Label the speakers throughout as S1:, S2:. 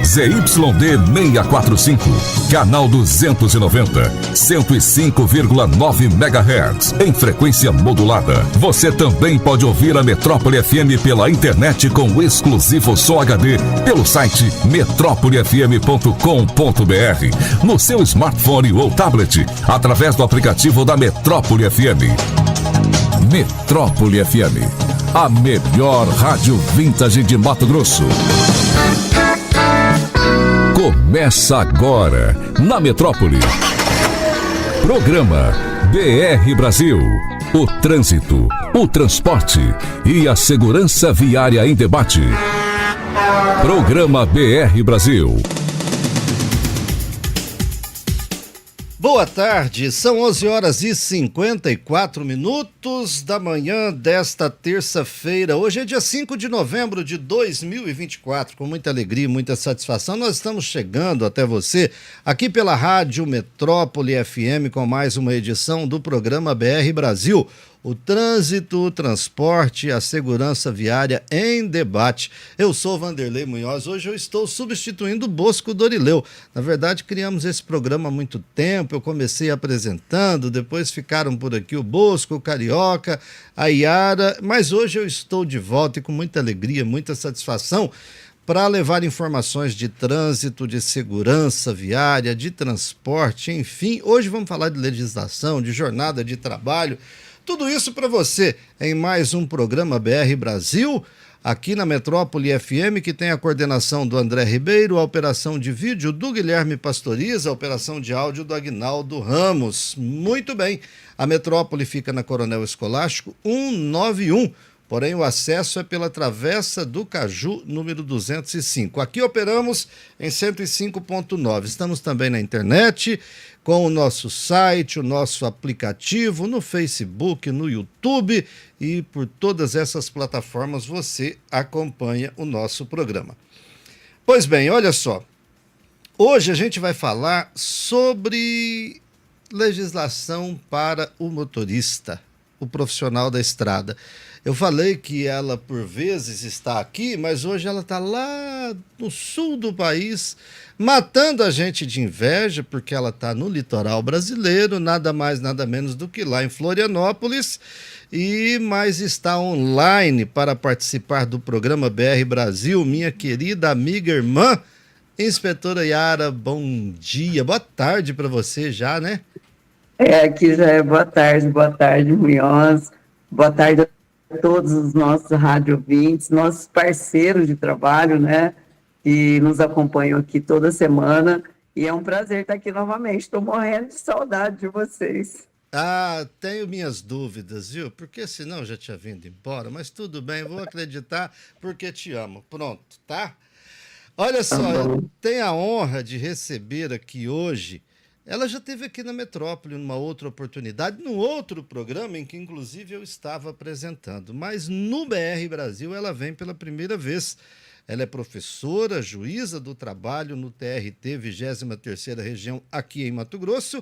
S1: ZYD 645, canal 290, 105,9 MHz, em frequência modulada. Você também pode ouvir a Metrópole FM pela internet com exclusivo som HD pelo site metrópolefm.com.br, no seu smartphone ou tablet, através do aplicativo da Metrópole FM. Metrópole FM, a melhor rádio vintage de Mato Grosso. Começa agora, na Metrópole. Programa BR Brasil. O trânsito, o transporte e a segurança viária em debate. Programa BR Brasil.
S2: Boa tarde, são 11h54 da manhã desta terça-feira. Hoje é dia 5 de novembro de 2024. Com muita alegria e muita satisfação, nós estamos chegando até você aqui pela Rádio Metrópole FM com mais uma edição do programa BR Brasil. O trânsito, o transporte, a segurança viária em debate. Eu sou Vanderlei Munhoz, hoje eu estou substituindo o Bosco Dorileu. Na verdade, criamos esse programa há muito tempo, eu comecei apresentando, depois ficaram por aqui o Bosco, o Carioca, a Yara, mas hoje eu estou de volta e com muita alegria, muita satisfação para levar informações de trânsito, de segurança viária, de transporte, enfim. Hoje vamos falar de legislação, de jornada de trabalho. Tudo isso para você em mais um programa BR Brasil, aqui na Metrópole FM, que tem a coordenação do André Ribeiro, a operação de vídeo do Guilherme Pastoriza, a operação de áudio do Aguinaldo Ramos. Muito bem, a Metrópole fica na Coronel Escolástico 191, porém o acesso é pela Travessa do Caju, número 205. Aqui operamos em 105.9. Estamos também na internet, com o nosso site, o nosso aplicativo, no Facebook, no YouTube e por todas essas plataformas você acompanha o nosso programa. Pois bem, olha só, hoje a gente vai falar sobre legislação para o motorista, o profissional da estrada. Eu falei que ela por vezes está aqui, mas hoje ela está lá no sul do país, matando a gente de inveja, porque ela está no litoral brasileiro, nada mais, nada menos do que lá em Florianópolis, mas está online para participar do programa BR Brasil, minha querida amiga irmã, inspetora Yara, bom dia, boa tarde para você já, né?
S3: Aqui já é boa tarde, Munhoz, boa tarde a todos os nossos rádio ouvintes, nossos parceiros de trabalho, né? Que nos acompanham aqui toda semana, e é um prazer estar aqui novamente. Estou morrendo de saudade de vocês.
S2: Tenho minhas dúvidas, viu? Porque senão já tinha vindo embora, mas tudo bem, vou acreditar porque te amo. Pronto, tá? Olha só, eu tenho a honra de receber aqui hoje, ela já esteve aqui na Metrópole numa outra oportunidade, num outro programa em que inclusive eu estava apresentando, mas no BR Brasil ela vem pela primeira vez. Ela é professora, juíza do trabalho no TRT 23ª Região aqui em Mato Grosso,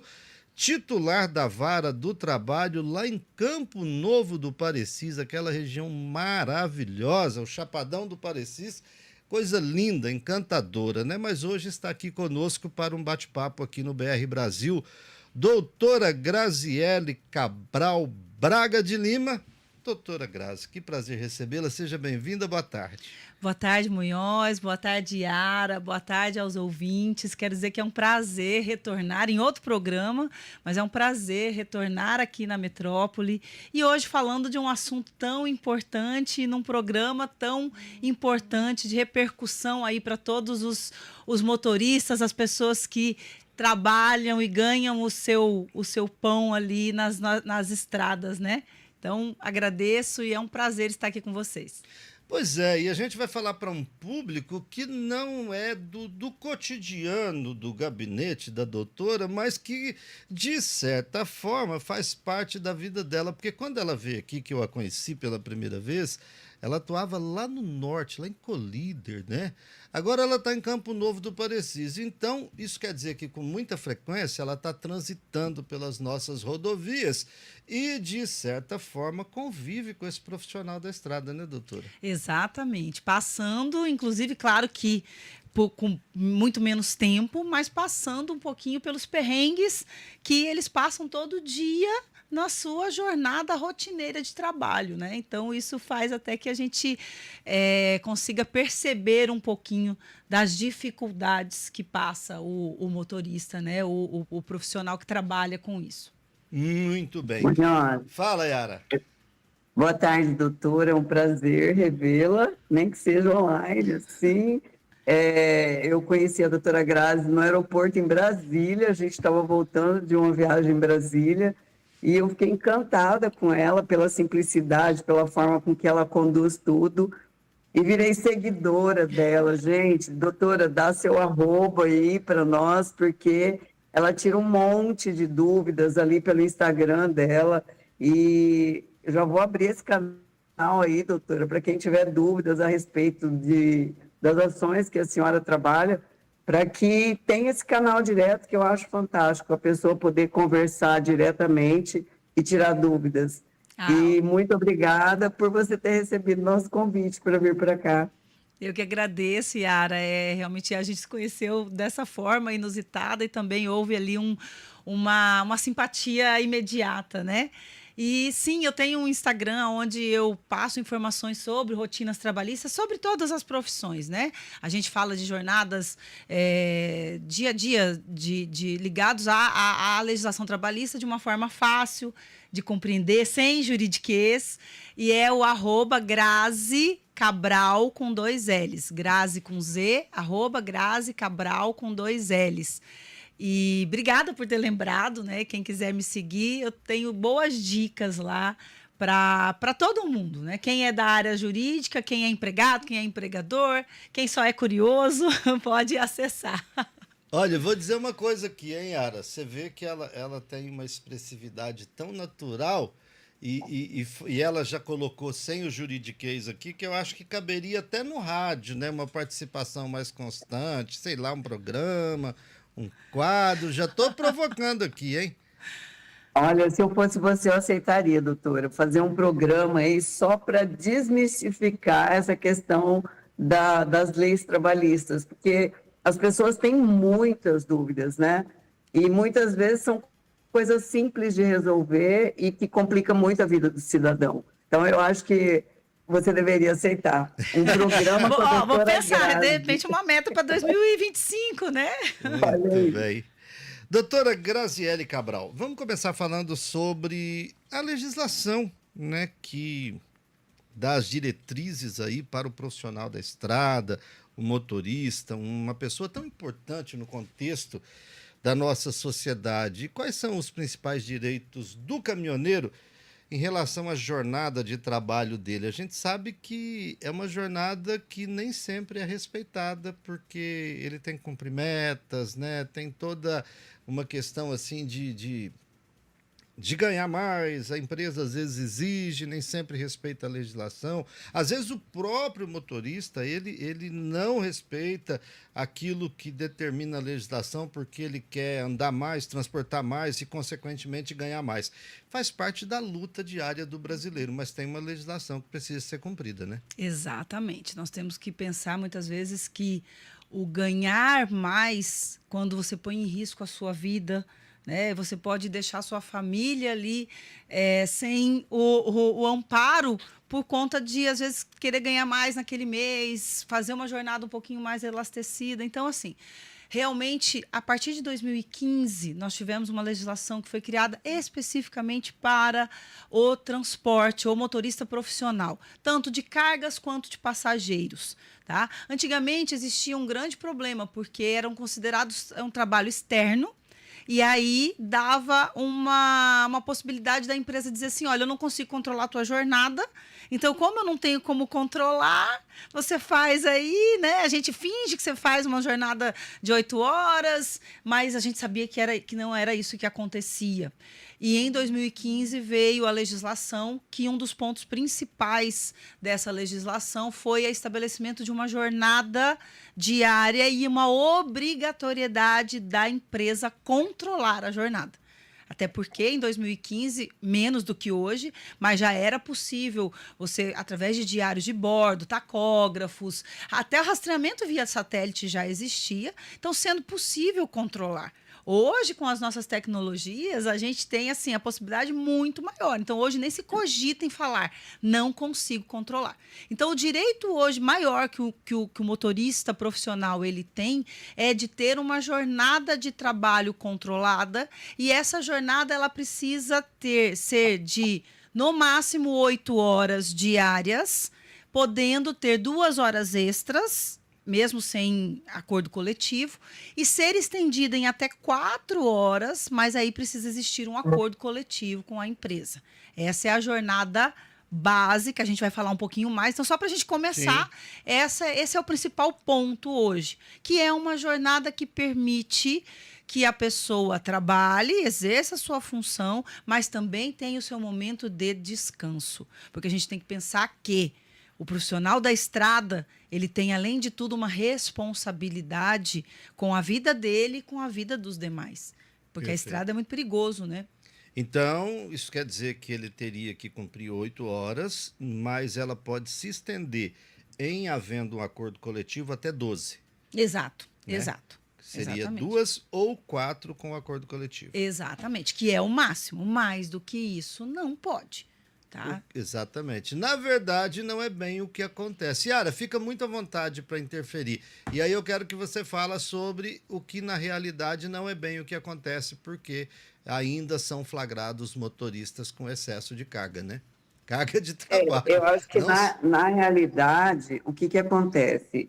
S2: titular da Vara do Trabalho lá em Campo Novo do Parecis, aquela região maravilhosa, o Chapadão do Parecis, coisa linda, encantadora, né? Mas hoje está aqui conosco para um bate-papo aqui no BR Brasil, doutora Graziele Cabral Braga de Lima. Doutora Grazi, que prazer recebê-la, seja bem-vinda, boa tarde.
S4: Boa tarde, Munhoz, boa tarde, Yara, boa tarde aos ouvintes. Quero dizer que é um prazer retornar em outro programa, mas é um prazer retornar aqui na Metrópole e hoje falando de um assunto tão importante, num programa tão importante de repercussão aí para todos os motoristas, as pessoas que trabalham e ganham o seu pão ali nas estradas, né? Então, agradeço e é um prazer estar aqui com vocês.
S2: Pois é, e a gente vai falar para um público que não é do cotidiano do gabinete da doutora, mas que, de certa forma, faz parte da vida dela. Porque quando ela veio aqui, que eu a conheci pela primeira vez, ela atuava lá no norte, lá em Colíder, né? Agora ela está em Campo Novo do Parecis. Então, isso quer dizer que com muita frequência ela está transitando pelas nossas rodovias e, de certa forma, convive com esse profissional da estrada, né, doutora?
S4: Exatamente. Passando, inclusive, claro que com muito menos tempo, mas passando um pouquinho pelos perrengues que eles passam todo dia na sua jornada rotineira de trabalho, né? Então, isso faz até que a gente consiga perceber um pouquinho das dificuldades que passa o motorista, né? O profissional que trabalha com isso.
S2: Muito bem.
S3: Munhoz.
S2: Fala, Yara.
S3: Boa tarde, doutora. É um prazer revê-la, nem que seja online, assim. Eu conheci a doutora Grazi no aeroporto em Brasília, a gente estava voltando de uma viagem em Brasília, e eu fiquei encantada com ela, pela simplicidade, pela forma com que ela conduz tudo, e virei seguidora dela. Gente, doutora, dá seu arroba aí para nós, porque ela tira um monte de dúvidas ali pelo Instagram dela, e eu já vou abrir esse canal aí, doutora, para quem tiver dúvidas a respeito das ações que a senhora trabalha, para que tenha esse canal direto, que eu acho fantástico, a pessoa poder conversar diretamente e tirar dúvidas. E muito obrigada por você ter recebido nosso convite para vir para cá.
S4: Eu que agradeço, Yara. Realmente a gente se conheceu dessa forma inusitada e também houve ali uma simpatia imediata, né? E sim, eu tenho um Instagram onde eu passo informações sobre rotinas trabalhistas, sobre todas as profissões, né? A gente fala de jornadas dia a dia ligados à legislação trabalhista de uma forma fácil de compreender, sem juridiquês, e é o @Grazi Cabral com 2 L's. Grazi com Z, @Grazi Cabral com 2 L's. E obrigada por ter lembrado, né? Quem quiser me seguir, eu tenho boas dicas lá para todo mundo, né? Quem é da área jurídica, quem é empregado, quem é empregador, quem só é curioso, pode acessar.
S2: Olha, eu vou dizer uma coisa aqui, hein, Yara? Você vê que ela tem uma expressividade tão natural e ela já colocou sem o juridiquês aqui, que eu acho que caberia até no rádio, né? Uma participação mais constante, sei lá, um programa, um quadro. Já estou provocando aqui, hein?
S3: Olha, se eu fosse você, eu aceitaria, doutora, fazer um programa aí só para desmistificar essa questão das leis trabalhistas, porque as pessoas têm muitas dúvidas, né? E muitas vezes são coisas simples de resolver e que complicam muito a vida do cidadão. Então, eu acho que você deveria aceitar um programa com a doutora
S4: Vou pensar,
S3: Grazi.
S4: de repente, uma meta para 2025, né?
S2: Muito bem. Doutora Graziele Cabral, vamos começar falando sobre a legislação, né, que dá as diretrizes aí para o profissional da estrada, o motorista, uma pessoa tão importante no contexto da nossa sociedade. E quais são os principais direitos do caminhoneiro em relação à jornada de trabalho dele? A gente sabe que é uma jornada que nem sempre é respeitada, porque ele tem que cumprir metas, né? Tem toda uma questão assim de ganhar mais, a empresa às vezes exige, nem sempre respeita a legislação. Às vezes o próprio motorista, ele não respeita aquilo que determina a legislação porque ele quer andar mais, transportar mais e, consequentemente, ganhar mais. Faz parte da luta diária do brasileiro, mas tem uma legislação que precisa ser cumprida, né?
S4: Exatamente. Nós temos que pensar muitas vezes que o ganhar mais, quando você põe em risco a sua vida, né? Você pode deixar sua família ali sem o amparo por conta de, às vezes, querer ganhar mais naquele mês, fazer uma jornada um pouquinho mais elastecida. Então, assim, realmente, a partir de 2015, nós tivemos uma legislação que foi criada especificamente para o transporte, o motorista profissional, tanto de cargas quanto de passageiros. Tá? Antigamente, existia um grande problema, porque eram considerados um trabalho externo. E aí dava uma possibilidade da empresa dizer assim, olha, eu não consigo controlar a tua jornada, então como eu não tenho como controlar, você faz aí, né? A gente finge que você faz uma jornada de 8 horas, mas a gente sabia que não era isso que acontecia. E em 2015 veio a legislação, que um dos pontos principais dessa legislação foi o estabelecimento de uma jornada diária e uma obrigatoriedade da empresa controlar a jornada. Até porque em 2015, menos do que hoje, mas já era possível você, através de diários de bordo, tacógrafos, até o rastreamento via satélite já existia, então sendo possível controlar. Hoje, com as nossas tecnologias, a gente tem assim a possibilidade muito maior. Então, hoje nem se cogita em falar, não consigo controlar. Então, o direito hoje maior que o motorista profissional ele tem é de ter uma jornada de trabalho controlada, e essa jornada ela precisa ser de, no máximo, 8 horas diárias, podendo ter 2 horas extras, mesmo sem acordo coletivo, e ser estendida em até 4 horas, mas aí precisa existir um acordo coletivo com a empresa. Essa é a jornada básica, a gente vai falar um pouquinho mais. Então, só para a gente começar, esse é o principal ponto hoje, que é uma jornada que permite que a pessoa trabalhe, exerça a sua função, mas também tenha o seu momento de descanso. Porque a gente tem que pensar que o profissional da estrada, ele tem, além de tudo, uma responsabilidade com a vida dele e com a vida dos demais. Porque a estrada é muito perigoso, né?
S2: Então, isso quer dizer que ele teria que cumprir 8 horas, mas ela pode se estender, em havendo um acordo coletivo, até 12.
S4: Exato,
S2: né?
S4: exato.
S2: Seria
S4: Exatamente.
S2: 2 ou 4 com o acordo coletivo.
S4: Exatamente, que é o máximo. Mais do que isso, não pode. Tá?
S2: Exatamente. Na verdade, não é bem o que acontece. Yara, fica muito à vontade para interferir. E aí eu quero que você fale sobre o que na realidade não é bem o que acontece, porque ainda são flagrados motoristas com excesso de carga, né? Carga de trabalho.
S3: Eu acho que
S2: Não...
S3: na realidade, o que acontece?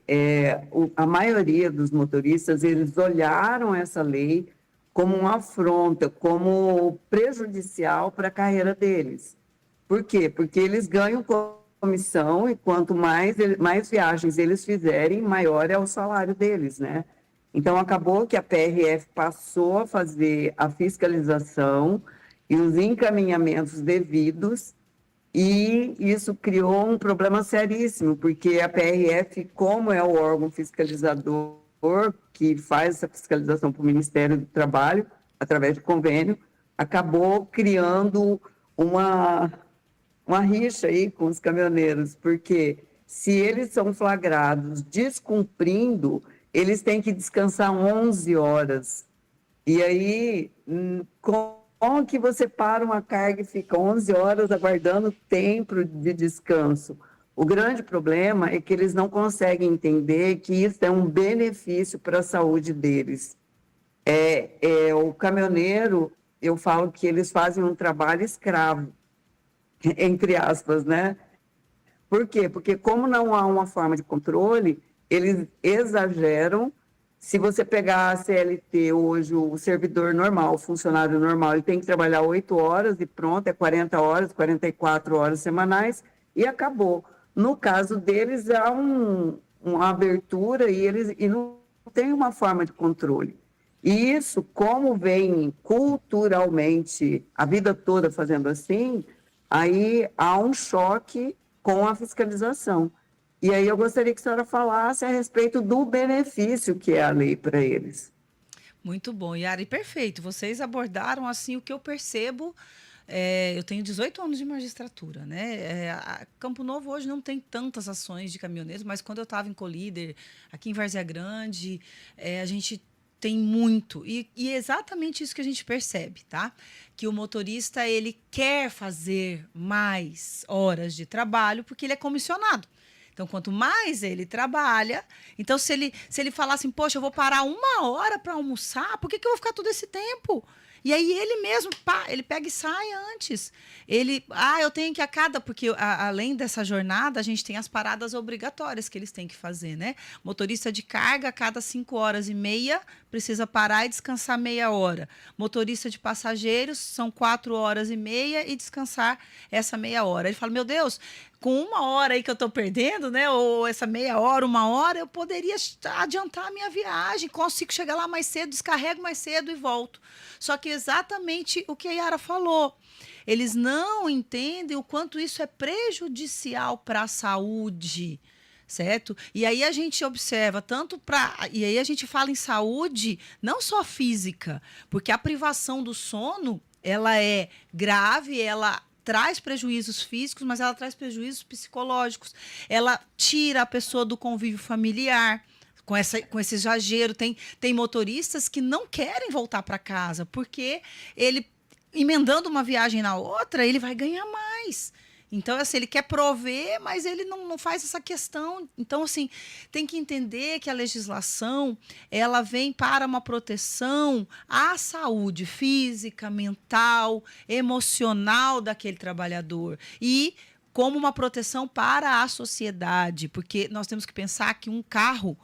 S3: A maioria dos motoristas, eles olharam essa lei como uma afronta, como prejudicial para a carreira deles. Por quê? Porque eles ganham comissão e quanto mais viagens eles fizerem, maior é o salário deles, né? Então, acabou que a PRF passou a fazer a fiscalização e os encaminhamentos devidos, e isso criou um problema seríssimo, porque a PRF, como é o órgão fiscalizador que faz essa fiscalização para o Ministério do Trabalho, através de convênio, acabou criando uma rixa aí com os caminhoneiros, porque se eles são flagrados descumprindo, eles têm que descansar 11 horas. E aí, como que você para uma carga e fica 11 horas aguardando tempo de descanso? O grande problema é que eles não conseguem entender que isso é um benefício para a saúde deles. O caminhoneiro, eu falo que eles fazem um trabalho escravo, entre aspas, né? Por quê? Porque como não há uma forma de controle, eles exageram. Se você pegar a CLT hoje, o servidor normal, o funcionário normal, ele tem que trabalhar 8 horas e pronto, é 40 horas, 44 horas semanais e acabou. No caso deles, há uma abertura e não tem uma forma de controle. E isso, como vem culturalmente a vida toda fazendo assim, aí há um choque com a fiscalização. E aí eu gostaria que a senhora falasse a respeito do benefício que é a lei para eles.
S4: Muito bom, Yara, perfeito. Vocês abordaram assim o que eu percebo. Eu tenho 18 anos de magistratura, né? Campo Novo hoje não tem tantas ações de caminhoneiros, mas quando eu estava em Colíder, aqui em Várzea Grande, a gente tem muito. E é exatamente isso que a gente percebe, tá? Que o motorista, ele quer fazer mais horas de trabalho porque ele é comissionado. Então, quanto mais ele trabalha... Então, se ele falar assim, poxa, eu vou parar 1 hora para almoçar, por que eu vou ficar todo esse tempo? E aí ele mesmo, ele pega e sai antes. Eu tenho que porque além dessa jornada, a gente tem as paradas obrigatórias que eles têm que fazer, né? Motorista de carga, a cada 5 horas e meia, precisa parar e descansar meia hora. Motorista de passageiros, são 4 horas e meia e descansar essa meia hora. Ele fala, meu Deus, com 1 hora aí que eu estou perdendo, né? Ou essa meia hora, 1 hora, eu poderia adiantar a minha viagem, consigo chegar lá mais cedo, descarrego mais cedo e volto. Só que exatamente o que a Yara falou. Eles não entendem o quanto isso é prejudicial para a saúde, certo? E aí a gente observa e aí a gente fala em saúde não só física, porque a privação do sono, ela é grave, ela traz prejuízos físicos, mas ela traz prejuízos psicológicos. Ela tira a pessoa do convívio familiar, com esse exagero. Tem motoristas que não querem voltar para casa, porque ele, emendando uma viagem na outra, ele vai ganhar mais. Então, assim, ele quer prover, mas ele não faz essa questão. Então, assim, tem que entender que a legislação, ela vem para uma proteção à saúde física, mental, emocional daquele trabalhador. E como uma proteção para a sociedade, porque nós temos que pensar que um carro,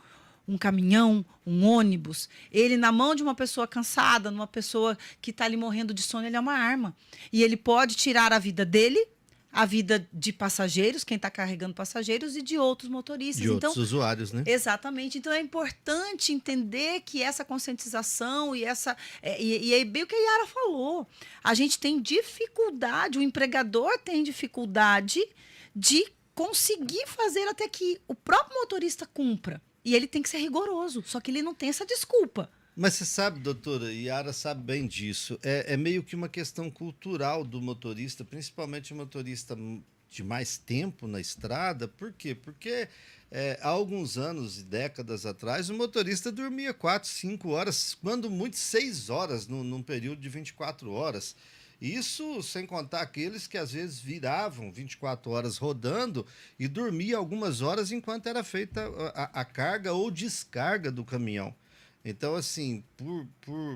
S4: um caminhão, um ônibus, ele na mão de uma pessoa cansada, numa pessoa que está ali morrendo de sono, ele é uma arma. E ele pode tirar a vida dele, a vida de passageiros, quem está carregando passageiros, e de outros motoristas.
S2: De outros usuários, né?
S4: Exatamente. Então, é importante entender que essa conscientização e é bem o que a Yara falou. A gente tem dificuldade, o empregador tem dificuldade de conseguir fazer até que o próprio motorista cumpra. E ele tem que ser rigoroso, só que ele não tem essa desculpa.
S2: Mas você sabe, doutora, Yara sabe bem disso, é meio que uma questão cultural do motorista, principalmente o motorista de mais tempo na estrada. Por quê? Porque há alguns anos e décadas atrás, o motorista dormia 4, 5 horas, quando muito 6 horas, num período de 24 horas. Isso sem contar aqueles que às vezes viravam 24 horas rodando e dormia algumas horas enquanto era feita a carga ou descarga do caminhão. Então, assim,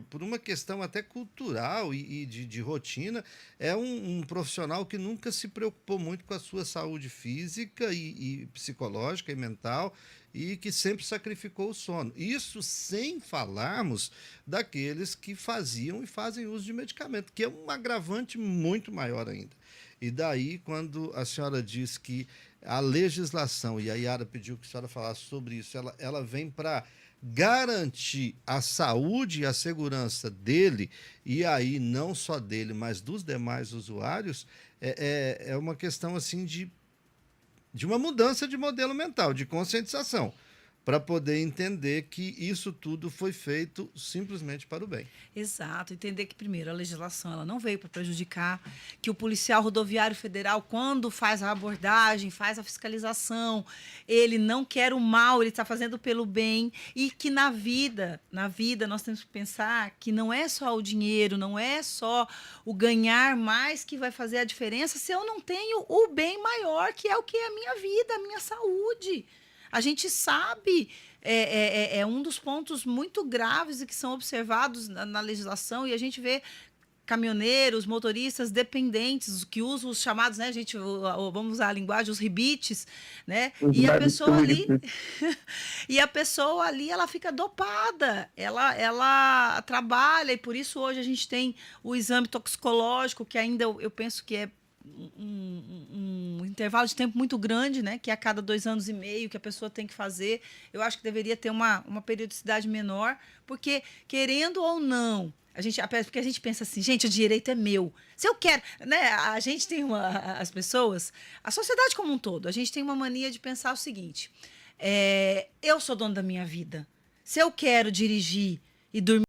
S2: por uma questão até cultural e de rotina, é um profissional que nunca se preocupou muito com a sua saúde física e psicológica e mental, e que sempre sacrificou o sono. Isso sem falarmos daqueles que faziam e fazem uso de medicamento, que é um agravante muito maior ainda. E daí, quando a senhora diz que a legislação, e a Yara pediu que a senhora falasse sobre isso, ela vem para garantir a saúde e a segurança dele, e aí não só dele, mas dos demais usuários, é uma questão assim de uma mudança de modelo mental, de conscientização, para poder entender que isso tudo foi feito simplesmente para o bem.
S4: Exato. Entender que, primeiro, a legislação ela não veio para prejudicar, que o policial rodoviário federal, quando faz a abordagem, faz a fiscalização, ele não quer o mal, ele está fazendo pelo bem, e que na vida nós temos que pensar que não é só o dinheiro, não é só o ganhar mais que vai fazer a diferença se eu não tenho o bem maior, que é o que é a minha vida, a minha saúde. A gente sabe, é um dos pontos muito graves e que são observados na legislação, e a gente vê caminhoneiros, motoristas dependentes, que usam os chamados, né, gente, vamos usar a linguagem, os ribites, né? E a pessoa ali, ela fica dopada, ela trabalha, e por isso hoje a gente tem o exame toxicológico, que ainda eu penso que é um intervalo de tempo muito grande, né? Que é a cada 2 anos e meio que a pessoa tem que fazer. Eu acho que deveria ter uma periodicidade menor, porque, querendo ou não, porque a gente pensa assim, gente, o direito é meu. Se eu quero, né? A gente tem as pessoas, a sociedade como um todo, a gente tem uma mania de pensar o seguinte: eu sou dono da minha vida. Se eu quero dirigir e dormir